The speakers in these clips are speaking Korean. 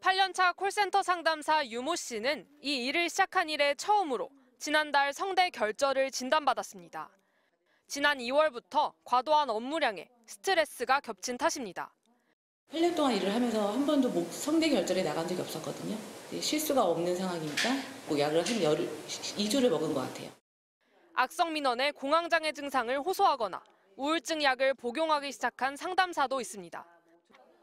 8년차 콜센터 상담사 유모 씨는 이 일을 시작한 이래 처음으로 지난달 성대 결절을 진단받았습니다. 지난 2월부터 과도한 업무량에 스트레스가 겹친 탓입니다. 8년 동안 일을 하면서 한 번도 성대 결절에 나간 적이 없었거든요. 실수가 없는 상황이니까 약을 한 2주를 먹은 것 같아요. 악성 민원의 공황장애 증상을 호소하거나 우울증 약을 복용하기 시작한 상담사도 있습니다.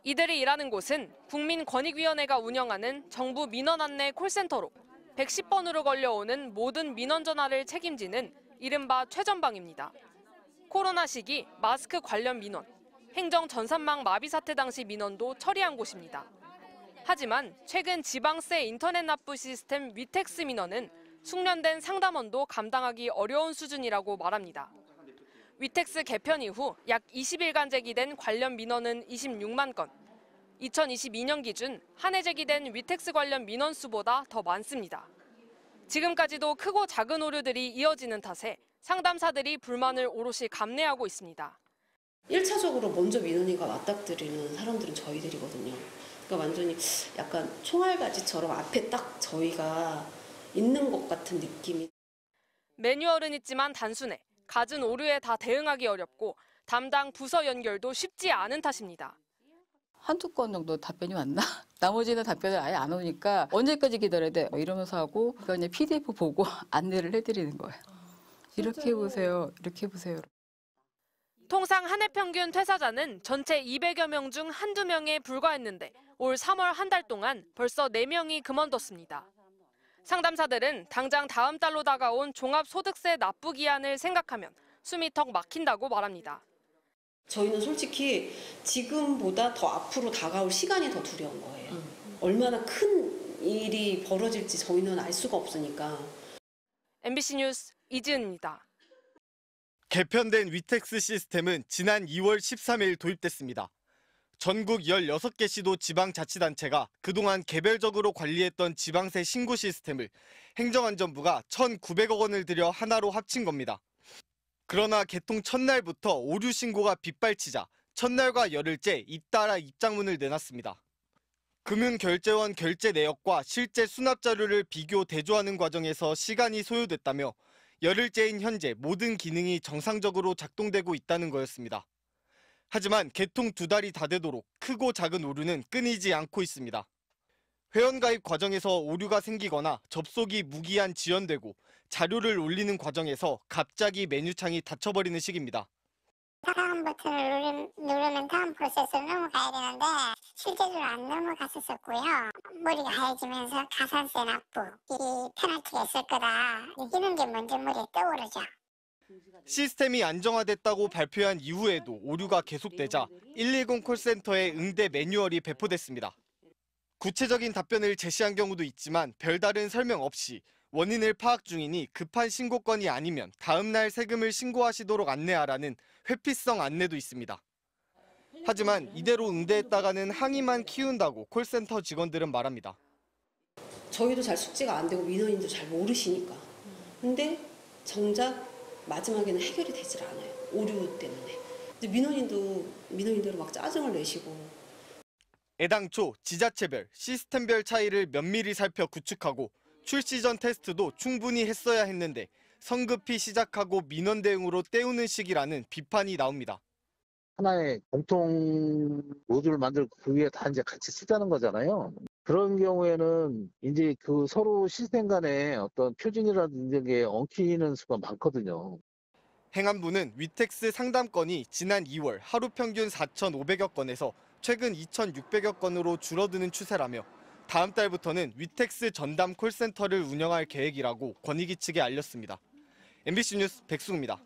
이들이 일하는 곳은 국민권익위원회가 운영하는 정부 민원 안내 콜센터로 110번으로 걸려오는 모든 민원 전화를 책임지는 이른바 최전방입니다. 코로나 시기 마스크 관련 민원, 행정 전산망 마비 사태 당시 민원도 처리한 곳입니다. 하지만 최근 지방세 인터넷 납부 시스템 위텍스 민원은 숙련된 상담원도 감당하기 어려운 수준이라고 말합니다. 위텍스 개편 이후 약 20일간 제기된 관련 민원은 26만 건. 2022년 기준 한 해 제기된 위텍스 관련 민원 수보다 더 많습니다. 지금까지도 크고 작은 오류들이 이어지는 탓에 상담사들이 불만을 오롯이 감내하고 있습니다. 1차적으로 먼저 민원인과 맞닥뜨리는 사람들은 저희들이거든요. 그러니까 완전히 약간 총알바지처럼 앞에 딱 저희가 있는 것 같은 느낌이. 매뉴얼은 있지만 단순해 갖은 오류에 다 대응하기 어렵고 담당 부서 연결도 쉽지 않은 탓입니다. 한두 건 정도 답변이 왔나? 나머지는 답변을 아예 안 오니까 언제까지 기다려야 돼? 이러면서 하고 그냥 PDF 보고 안내를 해드리는 거예요. 이렇게 해보세요. 이렇게 해보세요. 통상 한 해 평균 퇴사자는 전체 200여 명 중 한두 명에 불과했는데 올 3월 한 달 동안 벌써 4명이 그만뒀습니다. 상담사들은 당장 다음 달로 다가온 종합소득세 납부 기한을 생각하면 숨이 턱 막힌다고 말합니다. 저희는 솔직히 지금보다 더 앞으로 다가올 시간이 더 두려운 거예요. 얼마나 큰 일이 벌어질지 저희는 알 수가 없으니까. MBC 뉴스 이지은입니다. 개편된 위텍스 시스템은 지난 2월 13일 도입됐습니다. 전국 16개 시도 지방자치단체가 그동안 개별적으로 관리했던 지방세 신고 시스템을 행정안전부가 1,900억 원을 들여 하나로 합친 겁니다. 그러나 개통 첫날부터 오류 신고가 빗발치자 첫날과 열흘째 잇따라 입장문을 내놨습니다. 금융결제원 결제 내역과 실제 수납 자료를 비교 대조하는 과정에서 시간이 소요됐다며 열흘째인 현재 모든 기능이 정상적으로 작동되고 있다는 거였습니다. 하지만 개통 2달이 다 되도록 크고 작은 오류는 끊이지 않고 있습니다. 회원가입 과정에서 오류가 생기거나 접속이 무기한 지연되고 자료를 올리는 과정에서 갑자기 메뉴창이 닫혀버리는 식입니다. 다음 버튼을 누르면 다음 프로세스로 넘어가야 되는데 실제로 안 넘어갔었고요. 머리가 하얘지면서 가산세 납부, 이 페널티가 있을 거다. 이런 게 먼저 머리에 떠오르죠. 시스템이 안정화됐다고 발표한 이후에도 오류가 계속되자 110 콜센터에 응대 매뉴얼이 배포됐습니다. 구체적인 답변을 제시한 경우도 있지만 별다른 설명 없이 원인을 파악 중이니 급한 신고건이 아니면 다음 날 세금을 신고하시도록 안내하라는 회피성 안내도 있습니다. 하지만 이대로 응대했다가는 항의만 키운다고 콜센터 직원들은 말합니다. 저희도 잘 숙지가 안 되고 민원인도 잘 모르시니까. 근데 정작 마지막에는 해결이 되질 않아요. 오류 때문에. 근데 민원인대로 막 짜증을 내시고. 애당초 지자체별, 시스템별 차이를 면밀히 살펴 구축하고 출시 전 테스트도 충분히 했어야 했는데 성급히 시작하고 민원 대응으로 때우는 시기라는 비판이 나옵니다. 하나의 공통 모듈을 만들고 그 위에 다 이제 같이 쓰자는 거잖아요. 그런 경우에는 이제 그 서로 시스템 간에 어떤 표준이라든지 이런 게 엉키는 수가 많거든요. 행안부는 위텍스 상담건이 지난 2월 하루 평균 4,500여 건에서 최근 2,600여 건으로 줄어드는 추세라며 다음 달부터는 위텍스 전담 콜센터를 운영할 계획이라고 권익위 측에 알렸습니다. MBC 뉴스 백승우입니다.